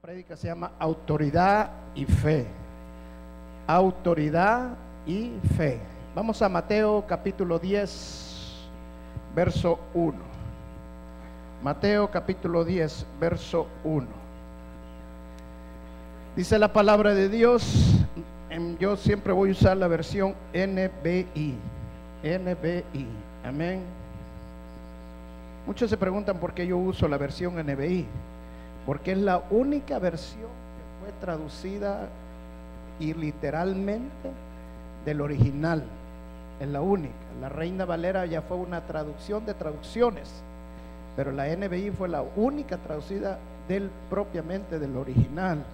prédica se llama Autoridad y Fe. Autoridad y Fe. Vamos a Mateo capítulo 10, verso 1. Mateo capítulo 10, verso 1. Dice la palabra de Dios, yo siempre voy a usar la versión NBI. NBI, amén. Muchos se preguntan por qué yo uso la versión NBI, porque es la única versión que fue traducida y literalmente del original. Es la única. La Reina Valera ya fue una traducción de traducciones, pero la NBI fue la única traducida propiamente del original.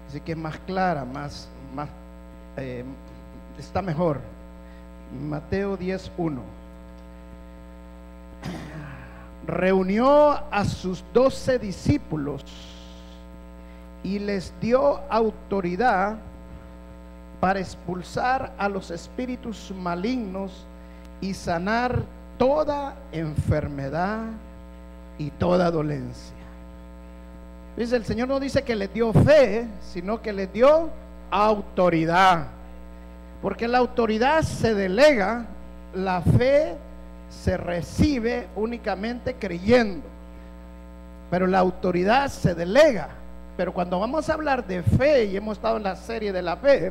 Así que es más clara, está mejor. Mateo 10:1. Reunió a sus 12 discípulos y les dio autoridad para expulsar a los espíritus malignos y sanar toda enfermedad y toda dolencia. Dice, el Señor no dice que les dio fe, sino que les dio autoridad, porque la autoridad se delega, la fe se recibe únicamente creyendo, pero la autoridad se delega. Pero cuando vamos a hablar de fe, y hemos estado en la serie de la fe,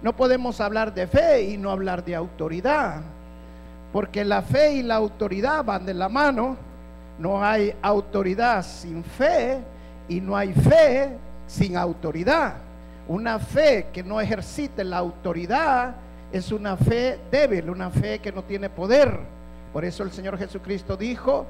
no podemos hablar de fe y no hablar de autoridad, porque la fe y la autoridad van de la mano. No hay autoridad sin fe y no hay fe sin autoridad. Una fe que no ejercite la autoridad es una fe débil, una fe que no tiene poder. Por eso el Señor Jesucristo dijo: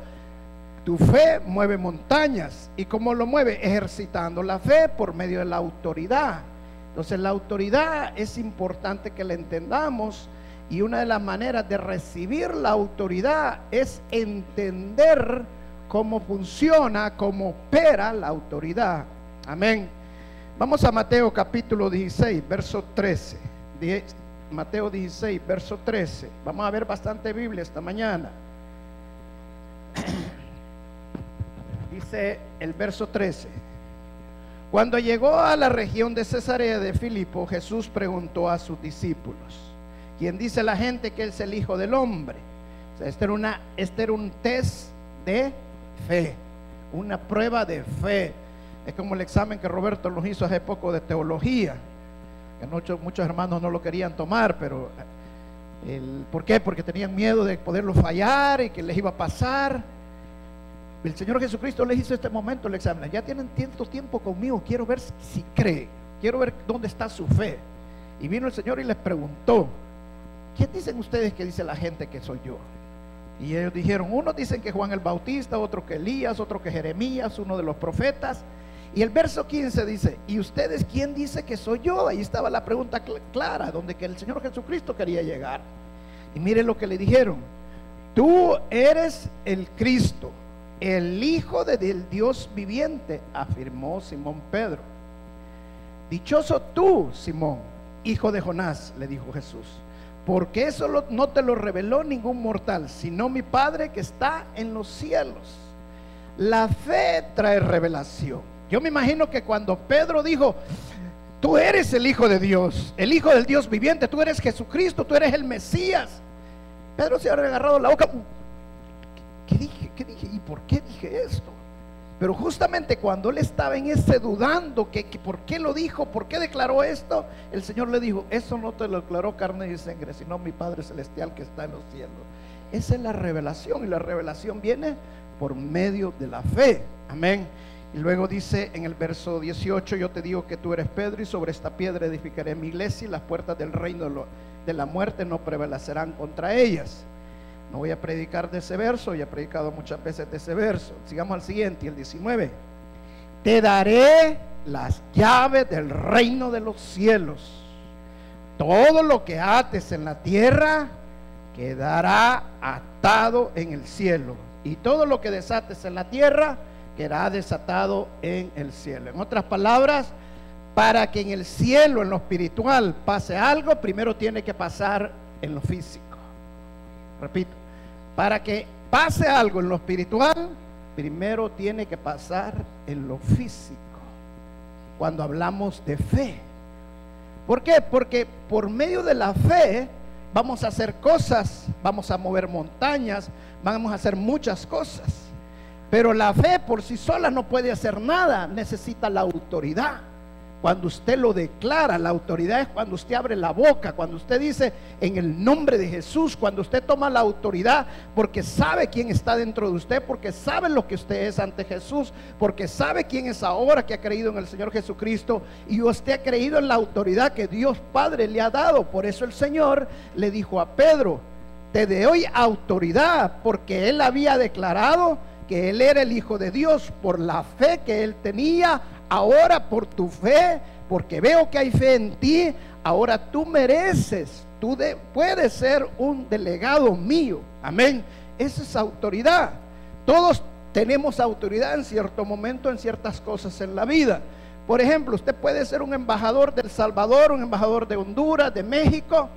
tu fe mueve montañas. ¿Y cómo lo mueve? Ejercitando la fe por medio de la autoridad. Entonces la autoridad es importante que la entendamos, y una de las maneras de recibir la autoridad es entender cómo funciona, cómo opera la autoridad. Amén. Vamos a Mateo capítulo 16, verso 13. Mateo 16, verso 13. Vamos a ver bastante Biblia esta mañana. Dice el verso 13: cuando llegó a la región de Cesarea de Filipo, Jesús preguntó a sus discípulos: ¿quién dice la gente que es el Hijo del Hombre? O sea, este era un test de fe, una prueba de fe. Es como el examen que Roberto nos hizo hace poco de teología, que muchos hermanos no lo querían tomar, pero ¿por qué? Porque tenían miedo de poderlo fallar y que les iba a pasar. El Señor Jesucristo les hizo este momento el examen. Ya tienen tanto tiempo conmigo, quiero ver si cree, quiero ver dónde está su fe. Y vino el Señor y les preguntó: ¿quién dicen ustedes que dice la gente que soy yo? Y ellos dijeron: unos dicen que Juan el Bautista, otro que Elías, otro que Jeremías, uno de los profetas. Y el verso 15 dice: ¿y ustedes quién dice que soy yo? Ahí estaba la pregunta clara, donde que el Señor Jesucristo quería llegar. Y miren lo que le dijeron: tú eres el Cristo, el Hijo del Dios viviente, afirmó Simón Pedro. Dichoso tú, Simón, hijo de Jonás, le dijo Jesús, porque eso no te lo reveló ningún mortal, sino mi Padre que está en los cielos. La fe trae revelación. Yo me imagino que cuando Pedro dijo: tú eres el Hijo de Dios, el Hijo del Dios viviente, tú eres Jesucristo, tú eres el Mesías, Pedro se habría agarrado la boca. ¿Qué dije? ¿Y por qué dije esto? Pero justamente cuando él estaba en ese dudando, que por qué lo dijo, por qué declaró esto, el Señor le dijo: eso no te lo declaró carne y sangre, sino mi Padre celestial que está en los cielos. Esa es la revelación, y la revelación viene por medio de la fe. Amén. Y luego dice en el verso 18: yo te digo que tú eres Pedro, y sobre esta piedra edificaré mi iglesia, y las puertas del reino de la muerte no prevalecerán contra ellas. No voy a predicar de ese verso, ya he predicado muchas veces de ese verso. Sigamos al siguiente, el 19: te daré las llaves del reino de los cielos. Todo lo que ates en la tierra quedará atado en el cielo, y todo lo que desates en la tierra quedará desatado en el cielo. En otras palabras, para que en el cielo, en lo espiritual, pase algo, primero tiene que pasar en lo físico. Repito, para que pase algo en lo espiritual, primero tiene que pasar en lo físico. cuando hablamos de fe. ¿Por qué? Porque por medio de la fe vamos a hacer cosas, vamos a mover montañas, vamos a hacer muchas cosas. Pero la fe por sí sola no puede hacer nada, necesita la autoridad. Cuando usted lo declara, la autoridad es cuando usted abre la boca, cuando usted dice en el nombre de Jesús, cuando usted toma la autoridad porque sabe quién está dentro de usted, porque sabe lo que usted es ante Jesús, porque sabe quién es ahora que ha creído en el Señor Jesucristo y usted ha creído en la autoridad que Dios Padre le ha dado. Por eso el Señor le dijo a Pedro: te doy autoridad, porque él había declarado que él era el Hijo de Dios por la fe que él tenía. Ahora por tu fe, porque veo que hay fe en ti, ahora tú mereces, puedes ser un delegado mío. Amén. Esa es autoridad. Todos tenemos autoridad en cierto momento, en ciertas cosas en la vida. Por ejemplo, usted puede ser un embajador de El Salvador, un embajador de Honduras, de México,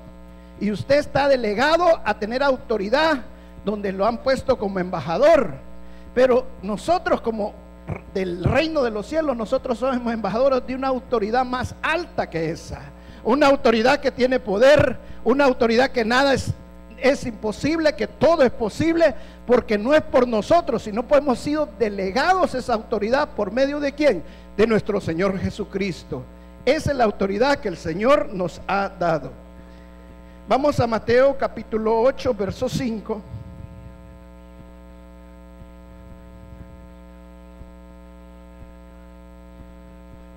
y usted está delegado a tener autoridad donde lo han puesto como embajador. Pero nosotros, como del reino de los cielos, nosotros somos embajadores de una autoridad más alta que esa, una autoridad que tiene poder, una autoridad que nada es imposible, que todo es posible, porque no es por nosotros, sino pues hemos sido delegados esa autoridad por medio de ¿quién? De nuestro Señor Jesucristo. Esa es la autoridad que el Señor nos ha dado. Vamos a Mateo capítulo 8, verso 5.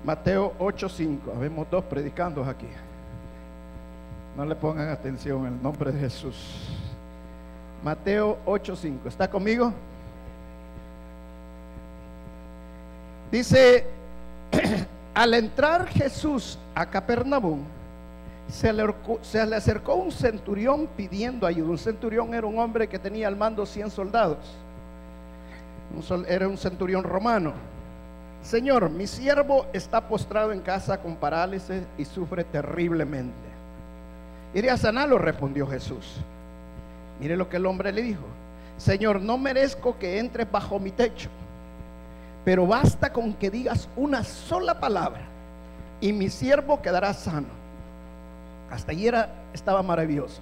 Mateo 8:5. Habemos dos predicando aquí. No le pongan atención en el nombre de Jesús. Mateo 8:5. ¿Está conmigo? Dice: al entrar Jesús a Capernaum, se le acercó un centurión pidiendo ayuda. Un centurión era un hombre que tenía al mando 100 soldados. Era un centurión romano. Señor, mi siervo está postrado en casa con parálisis y sufre terriblemente. ¿Iré a sanarlo?, respondió Jesús. Mire lo que el hombre le dijo: Señor, no merezco que entres bajo mi techo, pero basta con que digas una sola palabra y mi siervo quedará sano. Hasta allí estaba maravilloso.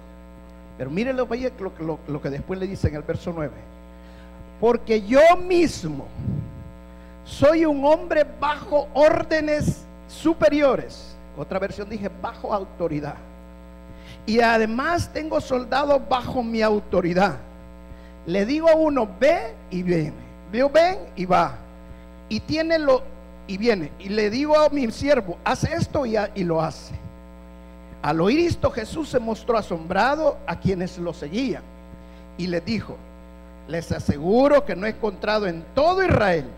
Pero mire lo que después le dice en el verso 9: porque yo mismo soy un hombre bajo órdenes superiores. Otra versión dije bajo autoridad. Y además tengo soldados bajo mi autoridad. Le digo a uno: ve y viene. Digo: ven y va. Y y viene. Y le digo a mi siervo: haz esto y lo hace. Al oír esto, Jesús se mostró asombrado a quienes lo seguían y les dijo: les aseguro que no he encontrado en todo Israel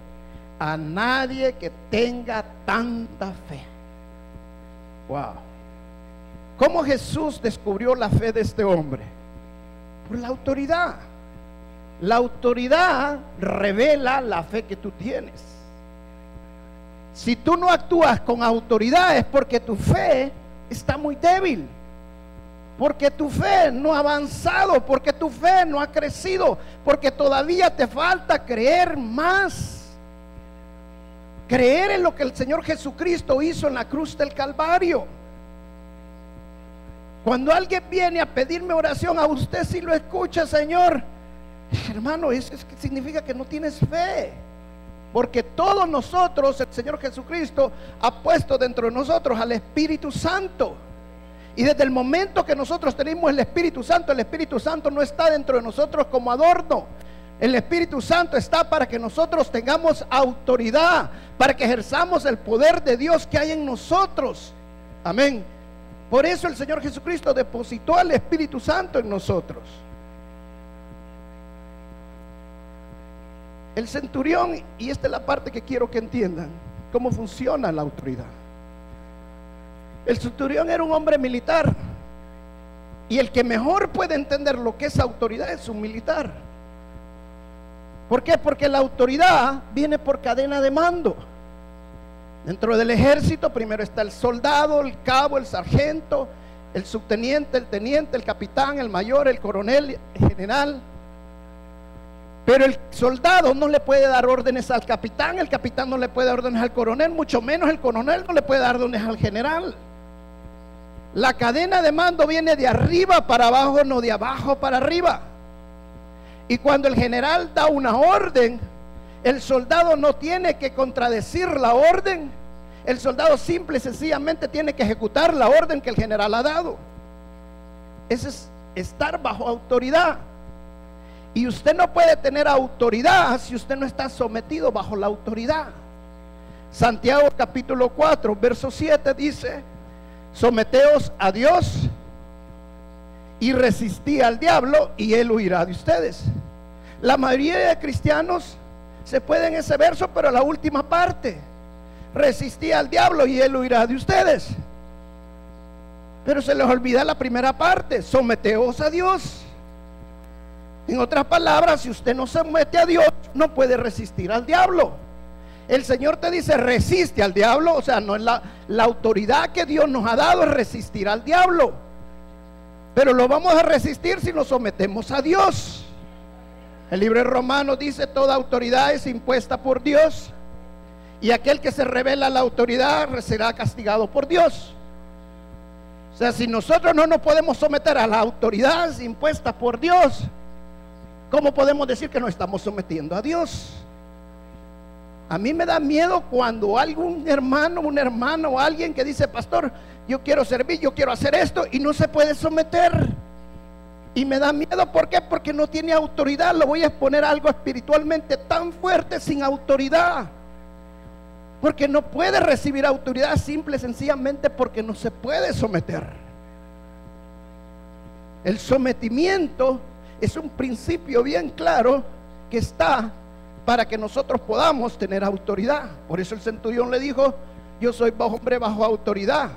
a nadie que tenga tanta fe. Wow. ¿Cómo Jesús descubrió la fe de este hombre? Por la autoridad. La autoridad revela la fe que tú tienes. Si tú no actúas con autoridad es porque tu fe está muy débil, porque tu fe no ha avanzado, porque tu fe no ha crecido, porque todavía te falta creer más. Creer en lo que el Señor Jesucristo hizo en la cruz del Calvario. Cuando alguien viene a pedirme oración, a usted sí lo escucha: Señor, hermano, eso significa que no tienes fe. Porque todos nosotros, el Señor Jesucristo ha puesto dentro de nosotros al Espíritu Santo. Y desde el momento que nosotros tenemos el Espíritu Santo no está dentro de nosotros como adorno. El Espíritu Santo está para que nosotros tengamos autoridad, para que ejerzamos el poder de Dios que hay en nosotros. Amén. Por eso el Señor Jesucristo depositó al Espíritu Santo en nosotros. El centurión, y esta es la parte que quiero que entiendan, cómo funciona la autoridad. El centurión era un hombre militar, y el que mejor puede entender lo que es autoridad es un militar. ¿Por qué? Porque la autoridad viene por cadena de mando. Dentro del ejército primero está el soldado, el cabo, el sargento, el subteniente, el teniente, el capitán, el mayor, el coronel, el general. Pero el soldado no le puede dar órdenes al capitán, el capitán no le puede dar órdenes al coronel, mucho menos el coronel no le puede dar órdenes al general. La cadena de mando viene de arriba para abajo, no de abajo para arriba. Y cuando el general da una orden, el soldado no tiene que contradecir la orden. El soldado simple y sencillamente tiene que ejecutar la orden que el general ha dado. Ese es estar bajo autoridad. Y usted no puede tener autoridad si usted no está sometido bajo la autoridad. Santiago capítulo 4 verso 7 dice: someteos a Dios y resistí al diablo y él huirá de ustedes. La mayoría de cristianos se pueden en ese verso, pero la última parte: resistí al diablo y él huirá de ustedes. Pero se les olvida la primera parte: someteos a Dios. En otras palabras, si usted no se somete a Dios, no puede resistir al diablo. El Señor te dice: resiste al diablo. O sea, no es la autoridad que Dios nos ha dado es resistir al diablo, pero lo vamos a resistir si nos sometemos a Dios. El libro de Romanos dice: toda autoridad es impuesta por Dios, y aquel que se revela a la autoridad será castigado por Dios. O sea, si nosotros no nos podemos someter a las autoridades impuestas por Dios, ¿cómo podemos decir que nos estamos sometiendo a Dios? A mí me da miedo cuando algún hermano, una hermana o alguien que dice: pastor, yo quiero servir, yo quiero hacer esto, y no se puede someter. Y me da miedo, ¿por qué? Porque no tiene autoridad. Lo voy a exponer a algo espiritualmente tan fuerte sin autoridad, porque no puede recibir autoridad simple y sencillamente porque no se puede someter. El sometimiento es un principio bien claro que está para que nosotros podamos tener autoridad. Por eso el centurión le dijo: yo soy hombre bajo autoridad,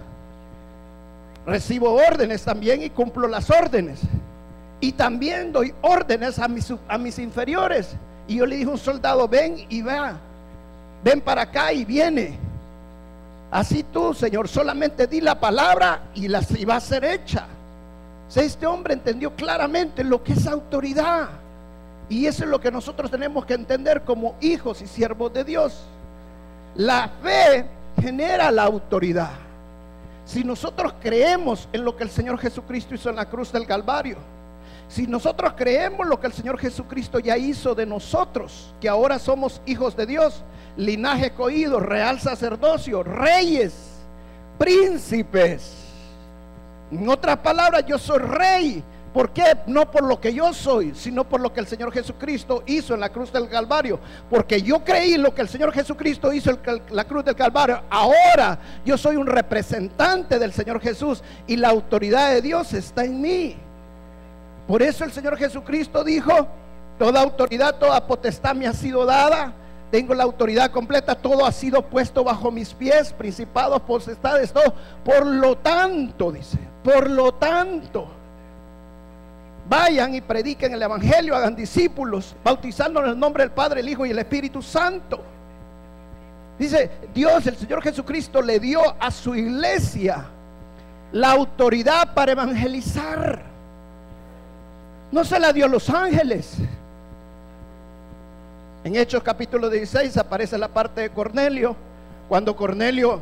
recibo órdenes también y cumplo las órdenes, y también doy órdenes a mis inferiores. Y yo le dije a un soldado: ven y va, ven para acá, y viene. Así tú, Señor, solamente di la palabra y va a ser hecha. O sea, este hombre entendió claramente lo que es autoridad, y eso es lo que nosotros tenemos que entender como hijos y siervos de Dios. La fe genera la autoridad. Si nosotros creemos en lo que el Señor Jesucristo hizo en la cruz del Calvario, si nosotros creemos lo que el Señor Jesucristo ya hizo de nosotros, que ahora somos hijos de Dios, linaje escogido, real sacerdocio, reyes, príncipes. En otras palabras, yo soy rey. ¿Por qué? No por lo que yo soy, sino por lo que el Señor Jesucristo hizo en la cruz del Calvario. Porque yo creí lo que el Señor Jesucristo hizo en la cruz del Calvario. Ahora yo soy un representante del Señor Jesús, y la autoridad de Dios está en mí. Por eso el Señor Jesucristo dijo: toda autoridad, toda potestad me ha sido dada. Tengo la autoridad completa, todo ha sido puesto bajo mis pies, principados, potestades, todo. Por lo tanto, dice, por lo tanto, vayan y prediquen el evangelio, hagan discípulos, bautizándolos en el nombre del Padre, el Hijo y el Espíritu Santo. Dice Dios, el Señor Jesucristo le dio a su iglesia la autoridad para evangelizar. No se la dio a los ángeles. En Hechos capítulo 16 aparece la parte de Cornelio, cuando Cornelio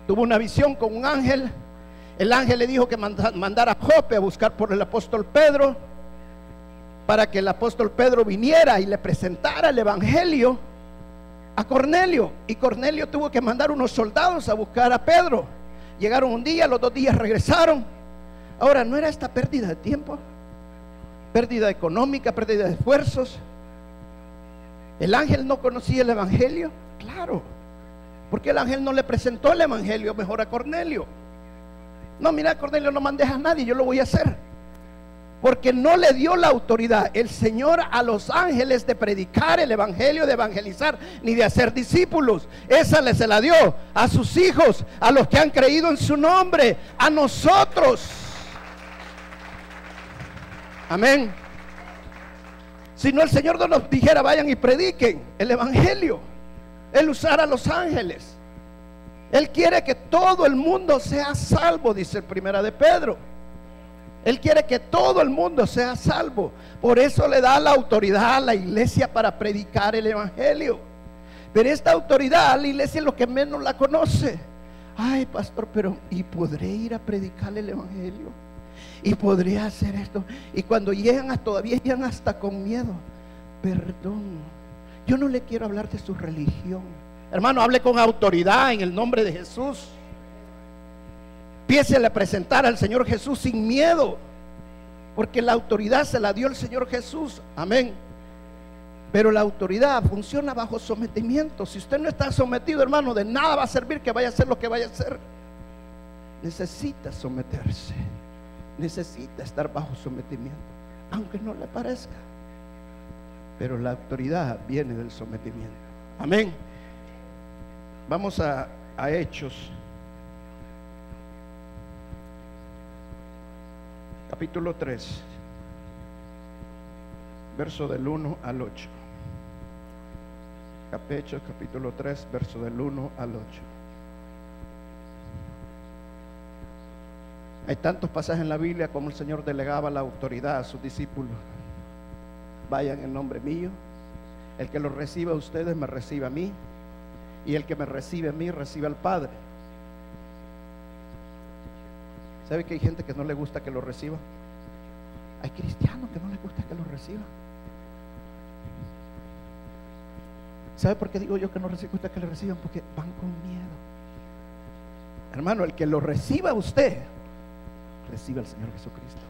tuvo una visión con un ángel. El ángel le dijo que mandara a Jope a buscar por el apóstol Pedro, para que el apóstol Pedro viniera y le presentara el evangelio a Cornelio. Y Cornelio tuvo que mandar unos soldados a buscar a Pedro. Llegaron un día, los 2 días regresaron. Ahora, ¿no era esta pérdida de tiempo? Pérdida económica, pérdida de esfuerzos. ¿El ángel no conocía el evangelio? Claro, porque el ángel no le presentó el evangelio mejor a Cornelio. No, mira, Cornelio, no mandes a nadie, yo lo voy a hacer. Porque no le dio la autoridad el Señor a los ángeles de predicar el evangelio, de evangelizar, ni de hacer discípulos. Esa se la dio a sus hijos, a los que han creído en su nombre, a nosotros. Amén. Si no, el Señor no nos dijera: vayan y prediquen el evangelio. Él usara a los ángeles. Él quiere que todo el mundo sea salvo, dice el 1 de Pedro. Él quiere que todo el mundo sea salvo. Por eso le da la autoridad a la iglesia para predicar el evangelio. Pero esta autoridad la iglesia es lo que menos la conoce. Ay, pastor, pero ¿y podré ir a predicar el evangelio? ¿Y podré hacer esto? Y cuando llegan, todavía llegan hasta con miedo. Perdón, yo no le quiero hablar de su religión. Hermano, hable con autoridad en el nombre de Jesús. Empiece a presentar al Señor Jesús sin miedo, porque la autoridad se la dio el Señor Jesús. Amén. Pero la autoridad funciona bajo sometimiento. Si usted no está sometido, hermano, de nada va a servir que vaya a hacer lo que vaya a hacer. Necesita someterse, necesita estar bajo sometimiento, aunque no le parezca. Pero la autoridad viene del sometimiento. Amén. Vamos a Hechos, capítulo 3, verso del 1 al 8. Hechos, capítulo 3, verso del 1 al 8. Hay tantos pasajes en la Biblia como el Señor delegaba la autoridad a sus discípulos. Vayan en nombre mío. El que lo reciba a ustedes me recibe a mí, y el que me recibe a mí recibe al Padre. ¿Sabe que hay gente que no le gusta que lo reciba? Hay cristianos que no les gusta que lo reciban. ¿Sabe por qué digo yo que no les gusta que lo reciban? Porque van con miedo. Hermano, el que lo reciba a usted, recibe al Señor Jesucristo.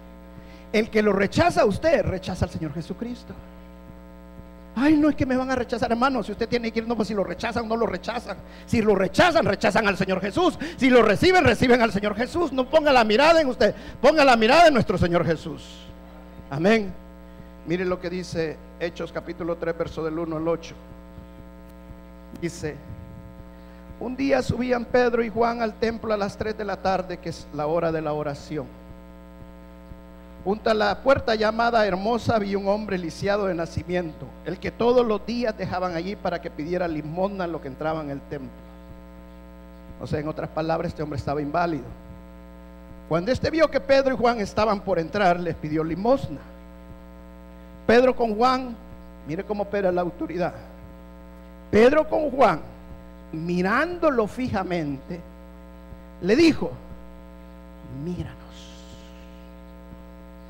El que lo rechaza a usted, rechaza al Señor Jesucristo. Ay, no, es que me van a rechazar, hermano. Si usted tiene que ir, no, pues si lo rechazan o no lo rechazan. Si lo rechazan, rechazan al Señor Jesús. Si lo reciben, reciben al Señor Jesús. No ponga la mirada en usted, ponga la mirada en nuestro Señor Jesús. Amén. Mire lo que dice Hechos capítulo 3, verso del 1 al 8. Dice: un día subían Pedro y Juan al templo a las 3 de la tarde, que es la hora de la oración. Junto a la puerta llamada Hermosa había un hombre lisiado de nacimiento, el que todos los días dejaban allí para que pidiera limosna a los que entraban al templo. O sea, en otras palabras, este hombre estaba inválido. Cuando este vio que Pedro y Juan estaban por entrar, les pidió limosna. Pedro con Juan, mire cómo opera la autoridad. Pedro con Juan, mirándolo fijamente, le dijo: míranos.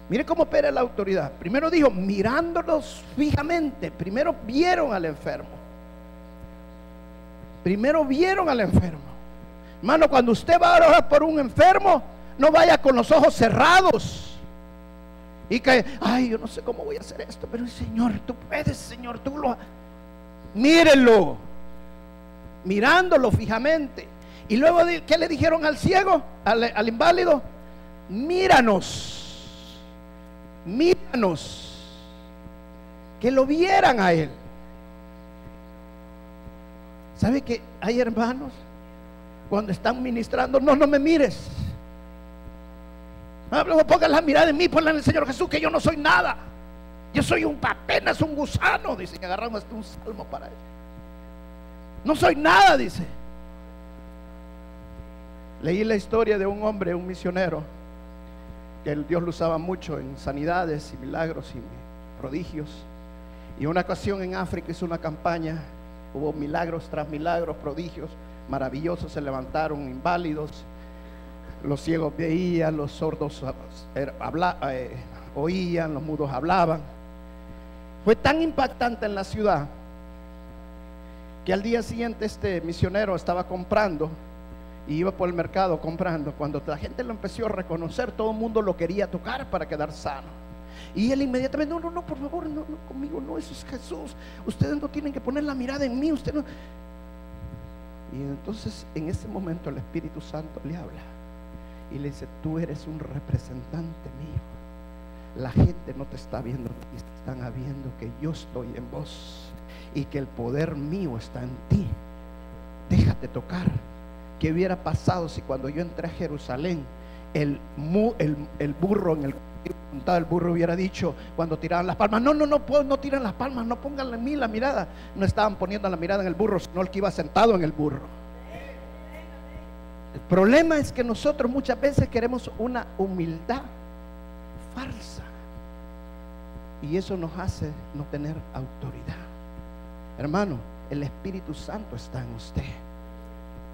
Mire cómo opera la autoridad. Primero dijo, mirándolos fijamente. Primero vieron al enfermo. Primero vieron al enfermo. Hermano, cuando usted va a orar por un enfermo, no vaya con los ojos cerrados y que, ay, yo no sé cómo voy a hacer esto, pero Señor, tú puedes, Señor, tú lo... Mírenlo, mirándolo fijamente. Y luego, ¿qué le dijeron al ciego, al inválido? Míranos. Míranos, que lo vieran a él. ¿Sabe que hay hermanos cuando están ministrando? No me mires, no pongan la mirada en mí, ponla en el Señor Jesús, que yo no soy nada, yo soy apenas un gusano. Dice que agarramos hasta un salmo para él. No soy nada, dice. Leí la historia de un hombre, un misionero, que Dios lo usaba mucho en sanidades y milagros y prodigios. Y en una ocasión en África hizo una campaña, hubo milagros tras milagros, prodigios maravillosos, se levantaron inválidos, los ciegos veían, los sordos oían, los mudos hablaban. Fue tan impactante en la ciudad que al día siguiente este misionero estaba comprando y iba por el mercado comprando. Cuando la gente lo empezó a reconocer, todo el mundo lo quería tocar para quedar sano. Y él inmediatamente, no, por favor, no, conmigo no, eso es Jesús. Ustedes no tienen que poner la mirada en mí, usted no. Y entonces en ese momento el Espíritu Santo le habla y le dice: tú eres un representante mío. La gente no te está viendo, están viendo que yo estoy en vos y que el poder mío está en ti. Déjate tocar. ¿Qué hubiera pasado si cuando yo entré a Jerusalén el burro en el montado, el burro hubiera dicho cuando tiraban las palmas: no tiran las palmas, no pongan en mí la mirada? No estaban poniendo la mirada en el burro, sino el que iba sentado en el burro. El problema es que nosotros muchas veces queremos una humildad falsa. Y eso nos hace no tener autoridad. Hermano, el Espíritu Santo está en usted.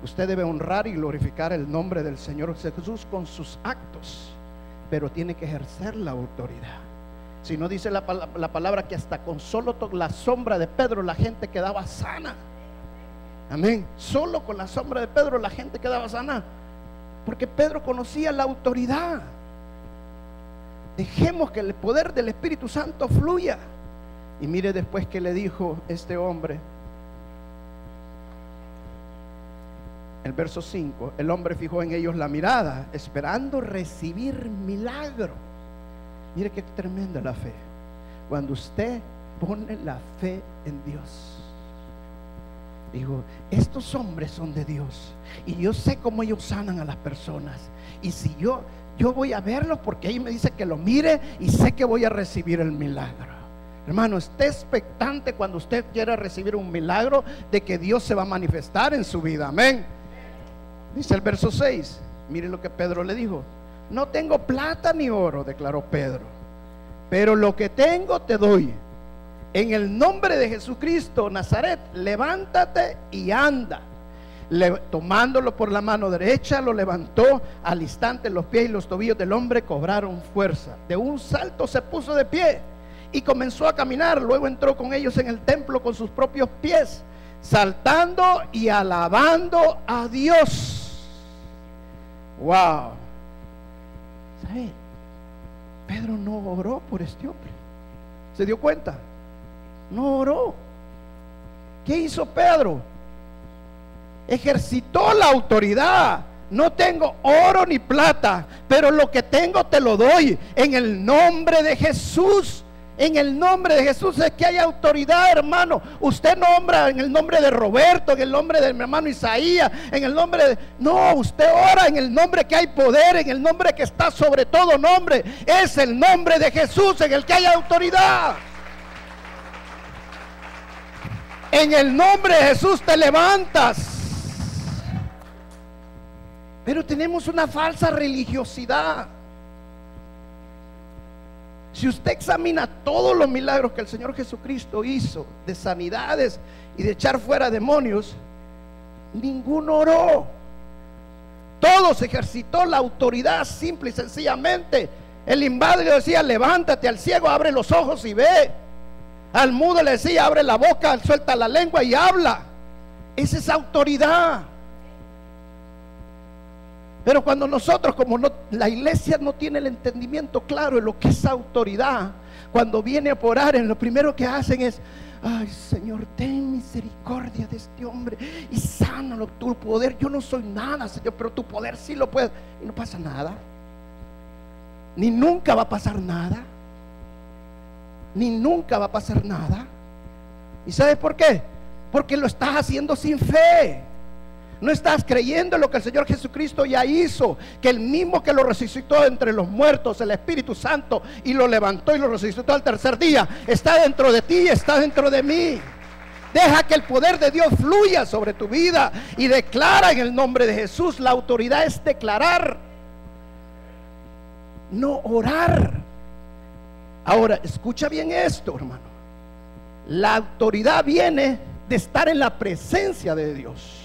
Usted debe honrar y glorificar el nombre del Señor Jesús con sus actos, pero tiene que ejercer la autoridad. Si no, dice la palabra que hasta con solo la sombra de Pedro la gente quedaba sana. Amén. Solo con la sombra de Pedro la gente quedaba sana, porque Pedro conocía la autoridad. Dejemos que el poder del Espíritu Santo fluya. Y mire después que le dijo este hombre, el verso 5: el hombre fijó en ellos la mirada, esperando recibir milagro. Mire qué tremenda la fe. Cuando usted pone la fe en Dios, digo, estos hombres son de Dios y yo sé cómo ellos sanan a las personas. Y si yo voy a verlos, porque ahí me dice que lo mire y sé que voy a recibir el milagro. Hermano, esté expectante cuando usted quiera recibir un milagro de que Dios se va a manifestar en su vida. Amén. Dice el verso 6, mire lo que Pedro le dijo: no tengo plata ni oro, declaró Pedro, pero lo que tengo te doy. En el nombre de Jesucristo Nazaret, levántate y anda. Tomándolo por la mano derecha, lo levantó. Al instante los pies y los tobillos del hombre cobraron fuerza. De un salto se puso de pie y comenzó a caminar. Luego entró con ellos en el templo con sus propios pies, saltando y alabando a Dios. Wow. ¿Sabe? Pedro no oró por este hombre. ¿Se dio cuenta? No oró. ¿Qué hizo Pedro? Ejercitó la autoridad. No tengo oro ni plata, pero lo que tengo te lo doy en el nombre de Jesús. En el nombre de Jesús es que hay autoridad, hermano. Usted nombra en el nombre de Roberto, en el nombre de mi hermano Isaías, en el nombre de... No, usted ora en el nombre que hay poder, en el nombre que está sobre todo nombre. Es el nombre de Jesús en el que hay autoridad. En el nombre de Jesús te levantas. Pero tenemos una falsa religiosidad. Si usted examina todos los milagros que el Señor Jesucristo hizo, de sanidades y de echar fuera demonios, ninguno oró. Todos ejercitó la autoridad simple y sencillamente. El inválido decía: levántate. Al ciego, abre los ojos y ve. Al mudo le decía: abre la boca, suelta la lengua y habla. Esa es autoridad. Pero cuando nosotros, como no, la iglesia no tiene el entendimiento claro de lo que es autoridad, cuando viene a orar, lo primero que hacen es: ay, Señor, ten misericordia de este hombre y sánalo, tu poder. Yo no soy nada, Señor, pero tu poder sí lo puede. Y no pasa nada, ni nunca va a pasar nada, ni nunca va a pasar nada. ¿Y sabes por qué? Porque lo estás haciendo sin fe. No estás creyendo en lo que el Señor Jesucristo ya hizo, que el mismo que lo resucitó entre los muertos, el Espíritu Santo, y lo levantó y lo resucitó al tercer día, está dentro de ti, está dentro de mí. Deja que el poder de Dios fluya sobre tu vida y declara en el nombre de Jesús. La autoridad es declarar, no orar. Ahora, escucha bien esto, hermano. La autoridad viene de estar en la presencia de Dios.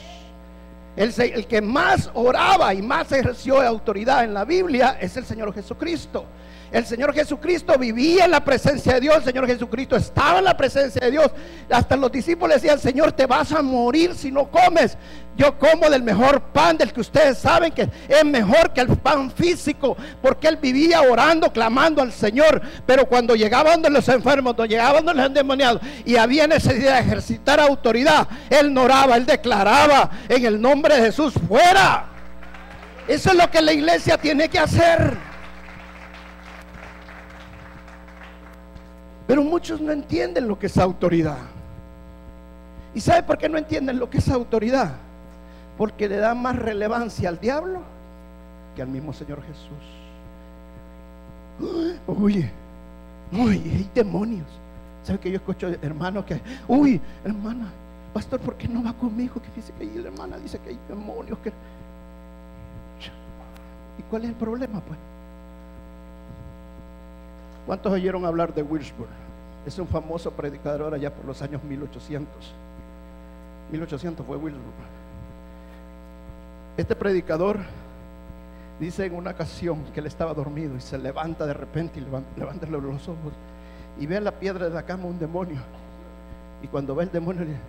El que más oraba y más ejerció autoridad en la Biblia es el Señor Jesucristo. El Señor Jesucristo vivía en la presencia de Dios. El Señor Jesucristo estaba en la presencia de Dios. Hasta los discípulos decían: Señor, te vas a morir si no comes. Yo como del mejor pan, del que ustedes saben que es mejor que el pan físico, porque él vivía orando, clamando al Señor. Pero cuando llegaban de los enfermos, cuando llegaban de los endemoniados y había necesidad de ejercitar autoridad, él no oraba, él declaraba en el nombre de Jesús: fuera. Eso es lo que la iglesia tiene que hacer. Pero muchos no entienden lo que es autoridad. ¿Y sabe por qué no entienden lo que es autoridad? Porque le dan más relevancia al diablo que al mismo Señor Jesús. Oye, hay demonios. ¿Sabe que yo escucho hermanos que: uy, hermana, pastor, ¿por qué no va conmigo? Que dice que ahí la hermana dice que hay demonios. ¿Y cuál es el problema, pues? ¿Cuántos oyeron hablar de Wilsbur? Es un famoso predicador allá por los años 1800. 1800 fue Wilsbur. Este predicador dice en una ocasión que él estaba dormido y se levanta de repente y levanta los ojos y ve en la piedra de la cama un demonio. Y cuando ve el demonio le dice: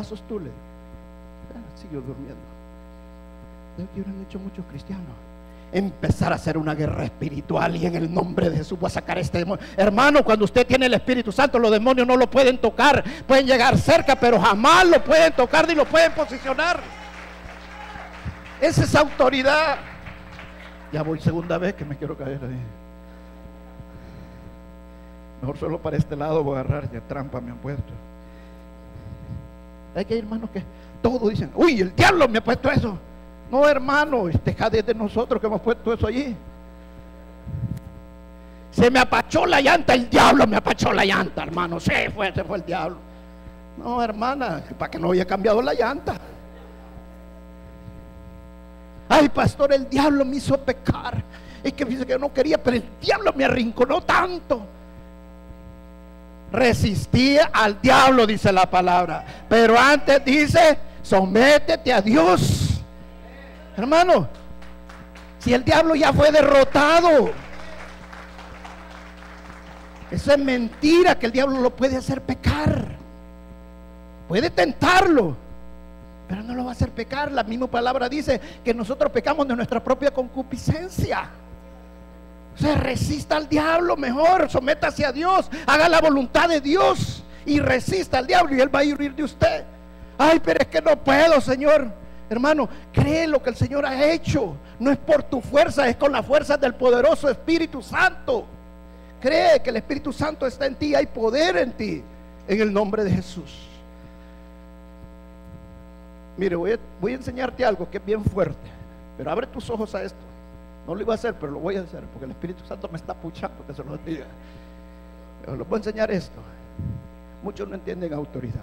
sos tú, le siguió durmiendo. ¿Qué hubieran hecho muchos cristianos? Empezar a hacer una guerra espiritual y en el nombre de Jesús voy a sacar este demonio. Hermano, cuando usted tiene el Espíritu Santo, los demonios no lo pueden tocar. Pueden llegar cerca, pero jamás lo pueden tocar ni lo pueden posicionar. Esa es autoridad. Ya voy segunda vez que me quiero caer ahí. Mejor solo para este lado voy a agarrar, ya trampa me han puesto. Hay que ir, hermanos, que todos dicen: uy, el diablo me ha puesto eso. No, hermano, deja de nosotros que hemos puesto eso allí. Se me apachó la llanta, el diablo me apachó la llanta, hermano. Se fue el diablo. No, hermana, para que no haya cambiado la llanta. Ay, pastor, el diablo me hizo pecar. Es que dice que yo no quería, pero el diablo me arrinconó tanto. Resistía al diablo, dice la palabra. Pero antes dice: sométete a Dios. Hermano, si el diablo ya fue derrotado, eso es mentira, que el diablo lo puede hacer pecar. Puede tentarlo, pero no lo va a hacer pecar. La misma palabra dice que nosotros pecamos de nuestra propia concupiscencia. O sea, resista al diablo mejor, sométase a Dios, haga la voluntad de Dios y resista al diablo y él va a huir de usted. Ay, pero es que no puedo, Señor. Hermano, cree lo que el Señor ha hecho. No es por tu fuerza, es con la fuerza del poderoso Espíritu Santo. Cree que el Espíritu Santo está en ti, hay poder en ti, en el nombre de Jesús. Mire, voy a enseñarte algo que es bien fuerte, pero abre tus ojos a esto. No lo iba a hacer, pero lo voy a hacer porque el Espíritu Santo me está puchando que se lo diga. Pero les voy a enseñar esto. Muchos no entienden autoridad,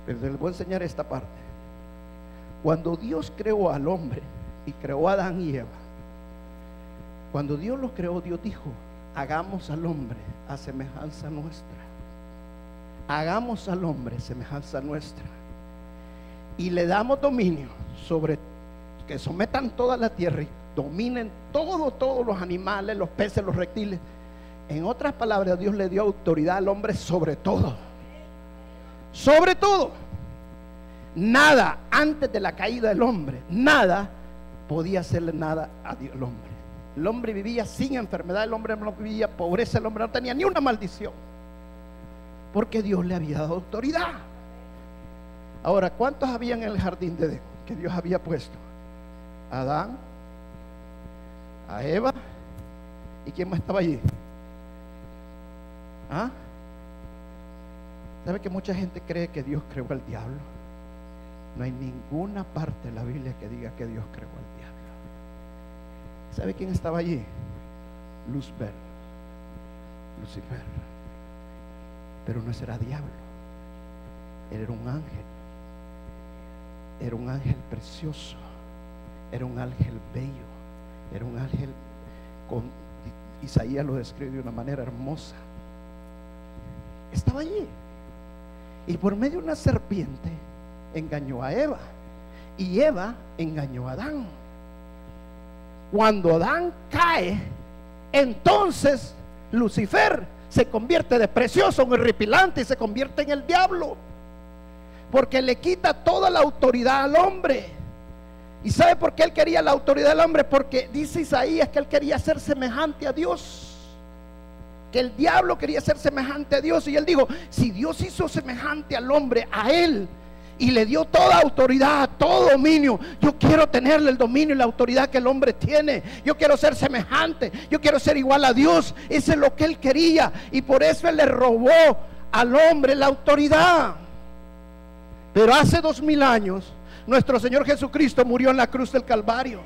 pero les voy a enseñar esta parte. Cuando Dios creó al hombre y creó a Adán y Eva, cuando Dios los creó, Dios dijo: hagamos al hombre a semejanza nuestra. Hagamos al hombre semejanza nuestra. Y le damos dominio sobre, que sometan toda la tierra y dominen todos los animales, los peces, los reptiles. En otras palabras, Dios le dio autoridad al hombre sobre todo. Sobre todo. Nada antes de la caída del hombre, nada podía hacerle nada a Dios, el hombre. El hombre vivía sin enfermedad, el hombre no vivía pobreza, el hombre no tenía ni una maldición, porque Dios le había dado autoridad. Ahora, ¿cuántos habían en el jardín de Edén que Dios había puesto? A Adán, a Eva, ¿y quién más estaba allí? ¿Sabe que mucha gente cree que Dios creó al diablo? No hay ninguna parte de la Biblia que diga que Dios creó al diablo. ¿Sabe quién estaba allí? Lucifer. Pero no era diablo. Él era un ángel. Era un ángel precioso. Era un ángel bello. Era un ángel con... Isaías lo describe de una manera hermosa. Estaba allí. Y por medio de una serpiente engañó a Eva, y Eva engañó a Adán. Cuando Adán cae, entonces Lucifer se convierte de precioso en horripilante y se convierte en el diablo, porque le quita toda la autoridad al hombre. ¿Y sabe por qué él quería la autoridad del hombre? Porque dice Isaías que él quería ser semejante a Dios, que el diablo quería ser semejante a Dios. Y él dijo: si Dios hizo semejante al hombre, a él, y le dio toda autoridad, todo dominio, yo quiero tenerle el dominio y la autoridad que el hombre tiene. Yo quiero ser semejante, yo quiero ser igual a Dios. Eso es lo que él quería, y por eso él le robó al hombre la autoridad. Pero hace 2000 años nuestro Señor Jesucristo murió en la cruz del Calvario,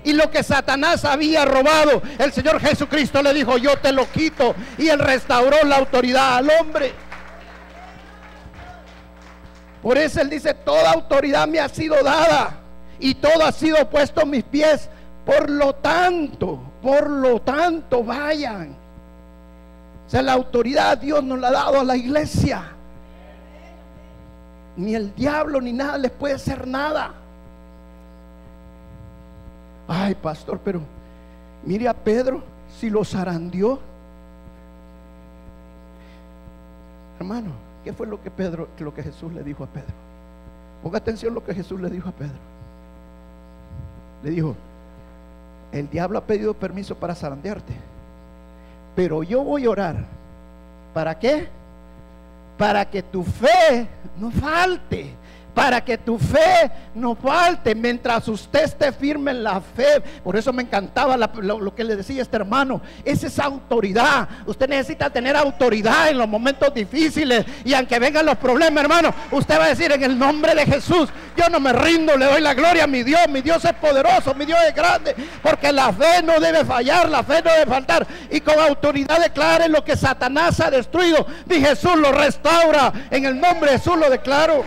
y lo que Satanás había robado, el Señor Jesucristo le dijo: yo te lo quito. Y él restauró la autoridad al hombre. Por eso él dice: toda autoridad me ha sido dada y todo ha sido puesto a mis pies. Por lo tanto, por lo tanto vayan. O sea, la autoridad Dios nos la ha dado a la iglesia. Ni el diablo ni nada les puede hacer nada. Ay, pastor, pero mire a Pedro, si lo zarandeó. Hermano, ¿qué fue lo que Jesús le dijo a Pedro? Ponga atención lo que Jesús le dijo a Pedro. Le dijo: el diablo ha pedido permiso para zarandearte, pero yo voy a orar. ¿Para qué? Para que tu fe no falte. Para que tu fe no falte. Mientras usted esté firme en la fe. Por eso me encantaba lo que le decía este hermano. Esa es autoridad. Usted necesita tener autoridad en los momentos difíciles. Y aunque vengan los problemas, hermano, usted va a decir: en el nombre de Jesús, yo no me rindo, le doy la gloria a mi Dios. Mi Dios es poderoso, mi Dios es grande. Porque la fe no debe fallar, la fe no debe faltar. Y con autoridad declare lo que Satanás ha destruido. Y Jesús lo restaura. En el nombre de Jesús lo declaro.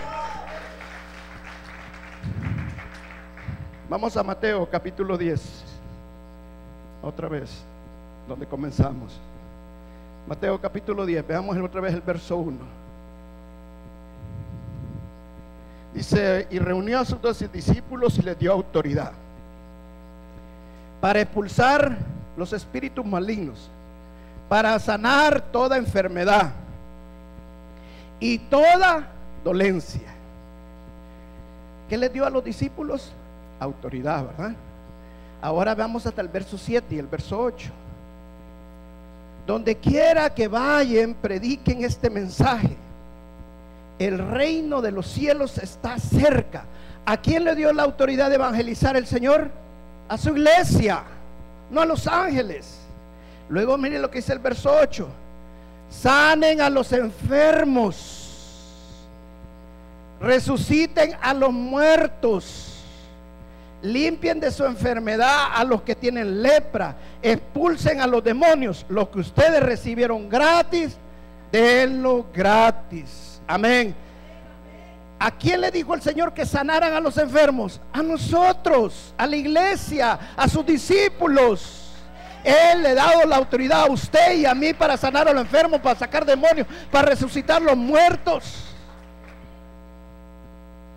Vamos a Mateo capítulo 10. Otra vez, donde comenzamos. Mateo capítulo 10. Veamos otra vez el verso 1. Dice: y reunió a sus 12 discípulos y les dio autoridad para expulsar los espíritus malignos, para sanar toda enfermedad y toda dolencia. ¿Qué les dio a los discípulos? Autoridad, ¿verdad? Ahora vamos hasta el verso 7 y el verso 8. Donde quiera que vayan, prediquen este mensaje: el reino de los cielos está cerca. ¿A quién le dio la autoridad de evangelizar el Señor? A su iglesia, no a los ángeles. Luego miren lo que dice el verso 8: sanen a los enfermos, resuciten a los muertos, limpien de su enfermedad a los que tienen lepra, expulsen a los demonios. Lo que ustedes recibieron gratis, denlo gratis. Amén. ¿A quién le dijo el Señor que sanaran a los enfermos? A nosotros, a la iglesia, a sus discípulos. Él le ha dado la autoridad a usted y a mí para sanar a los enfermos, para sacar demonios, para resucitar los muertos.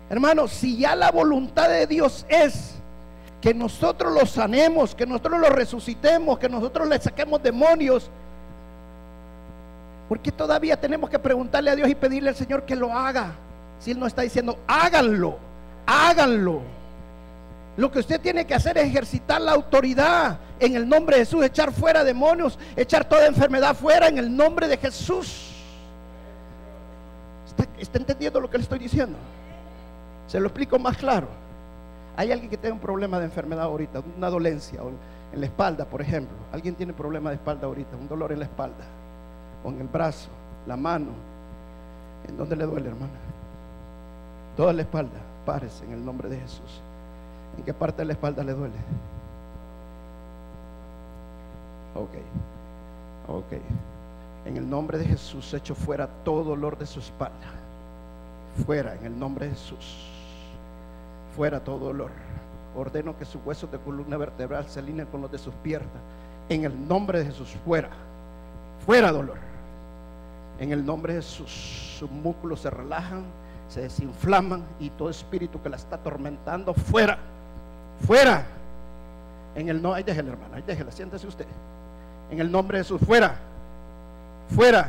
Hermanos, si ya la voluntad de Dios es que nosotros los sanemos, que nosotros los resucitemos, que nosotros les saquemos demonios, ¿por qué todavía tenemos que preguntarle a Dios y pedirle al Señor que lo haga? Si Él nos está diciendo: háganlo, háganlo. Lo que usted tiene que hacer es ejercitar la autoridad en el nombre de Jesús, echar fuera demonios, echar toda enfermedad fuera en el nombre de Jesús. ¿Está entendiendo lo que le estoy diciendo? Se lo explico más claro. Hay alguien que tiene un problema de enfermedad ahorita, una dolencia en la espalda, por ejemplo. Alguien tiene problema de espalda ahorita, un dolor en la espalda, o en el brazo, la mano. ¿En dónde le duele, hermana? Toda la espalda. Párese en el nombre de Jesús. ¿En qué parte de la espalda le duele? Ok. En el nombre de Jesús, echo fuera todo dolor de su espalda. Fuera, en el nombre de Jesús. Fuera todo dolor. Ordeno que sus huesos de columna vertebral se alineen con los de sus piernas. En el nombre de Jesús, fuera. Fuera dolor. En el nombre de Jesús, sus músculos se relajan, se desinflaman, y todo espíritu que la está atormentando, fuera. Fuera. En el nombre, ahí déjela, hermana, ahí déjela, siéntese usted. En el nombre de Jesús, fuera. Fuera.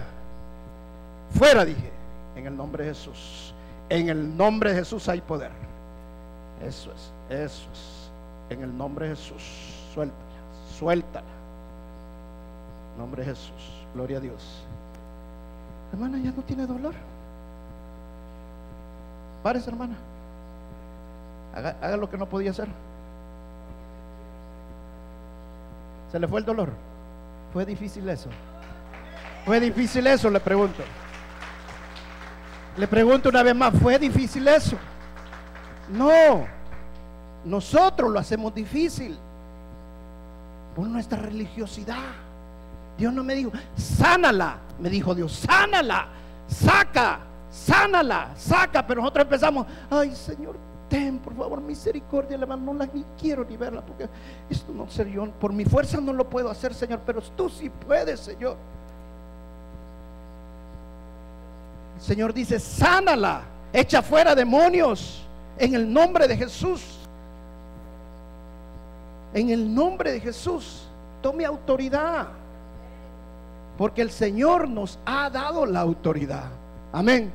Fuera, dije. En el nombre de Jesús. En el nombre de Jesús hay poder. Eso es. En el nombre de Jesús. Suéltala. En nombre de Jesús. Gloria a Dios. Hermana, ya no tiene dolor. Párese, hermana. Haga lo que no podía hacer. ¿Se le fue el dolor? ¿Fue difícil eso? ¿Fue difícil eso? Le pregunto. Le pregunto una vez más, ¿fue difícil eso? No, nosotros lo hacemos difícil por nuestra religiosidad. Dios no me dijo: sánala, me dijo Dios: sánala, sánala, saca. Pero nosotros empezamos: ay, Señor, ten por favor misericordia, no la ni quiero ni verla, porque esto no sé, yo por mi fuerza no lo puedo hacer, Señor, pero tú sí puedes, Señor. El Señor dice: sánala, echa fuera demonios en el nombre de Jesús. En el nombre de Jesús, tome autoridad, porque el Señor nos ha dado la autoridad. Amén.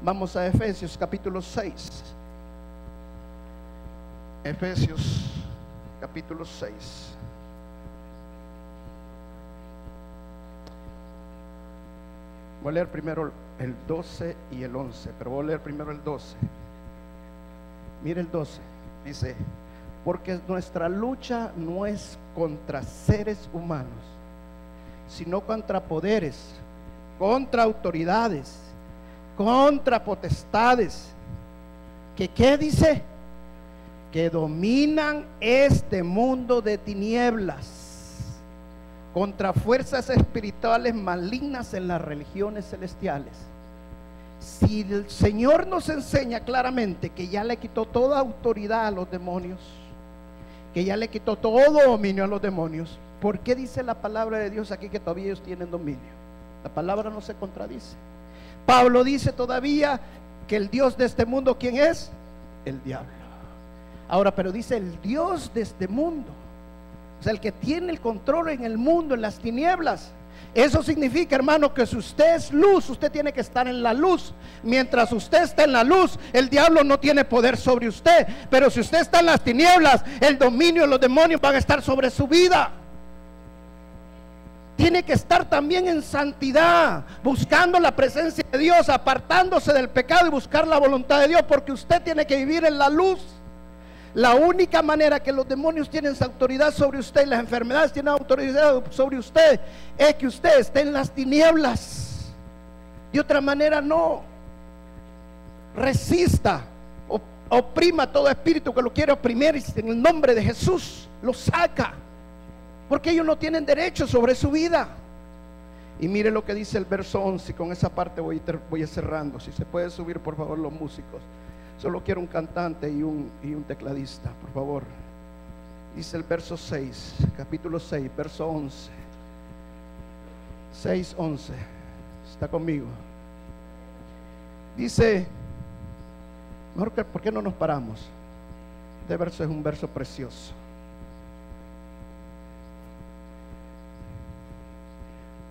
Vamos a Efesios capítulo 6. Efesios capítulo 6. Voy a leer primero el 12 y el 11, pero voy a leer primero el 12. Mire el 12, dice: porque nuestra lucha no es contra seres humanos, sino contra poderes, contra autoridades, contra potestades, que ¿qué dice? Que dominan este mundo de tinieblas, contra fuerzas espirituales malignas en las religiones celestiales. Si el Señor nos enseña claramente que ya le quitó toda autoridad a los demonios, que ya le quitó todo dominio a los demonios, ¿por qué dice la palabra de Dios aquí que todavía ellos tienen dominio? La palabra no se contradice. Pablo dice todavía que el Dios de este mundo, ¿quién es? El diablo. Ahora, pero dice el Dios de este mundo, o sea, el que tiene el control en el mundo, en las tinieblas. Eso significa, hermano, que si usted es luz, usted tiene que estar en la luz. Mientras usted está en la luz, el diablo no tiene poder sobre usted. Pero si usted está en las tinieblas, el dominio de los demonios van a estar sobre su vida. Tiene que estar también en santidad, buscando la presencia de Dios, apartándose del pecado y buscar la voluntad de Dios, porque usted tiene que vivir en la luz. La única manera que los demonios tienen autoridad sobre usted y las enfermedades tienen autoridad sobre usted es que usted esté en las tinieblas. De otra manera no. Resista, oprima todo espíritu que lo quiere oprimir, y en el nombre de Jesús lo saca, porque ellos no tienen derecho sobre su vida. Y mire lo que dice el verso 11, y con esa parte voy cerrando. Si se puede subir por favor los músicos. Solo quiero un cantante y un tecladista, por favor. Dice el verso 6, capítulo 6, verso 11. 6, 11. Está conmigo. Dice, mejor que, ¿por qué no nos paramos? Este verso es un verso precioso.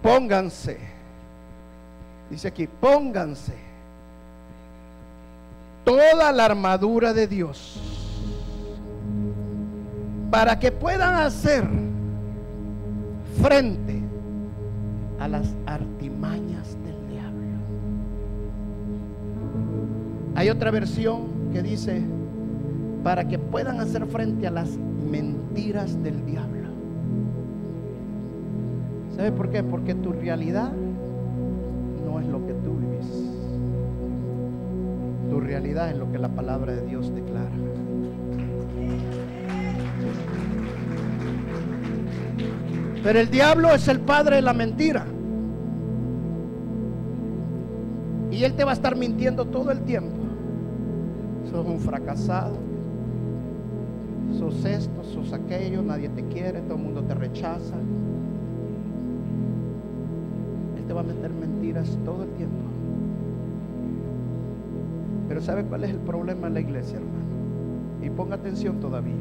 Pónganse, dice aquí, pónganse toda la armadura de Dios, para que puedan hacer frente a las artimañas del diablo. Hay otra versión que dice: para que puedan hacer frente a las mentiras del diablo. ¿Sabe por qué? Porque tu realidad no es lo que tú vives. Tu realidad es lo que la palabra de Dios declara. Pero el diablo es el padre de la mentira, y él te va a estar mintiendo todo el tiempo. Sos un fracasado, sos esto, sos aquello, nadie te quiere, todo el mundo te rechaza. Él te va a meter mentiras todo el tiempo. Pero ¿sabe cuál es el problema en la iglesia, hermano? Y ponga atención todavía.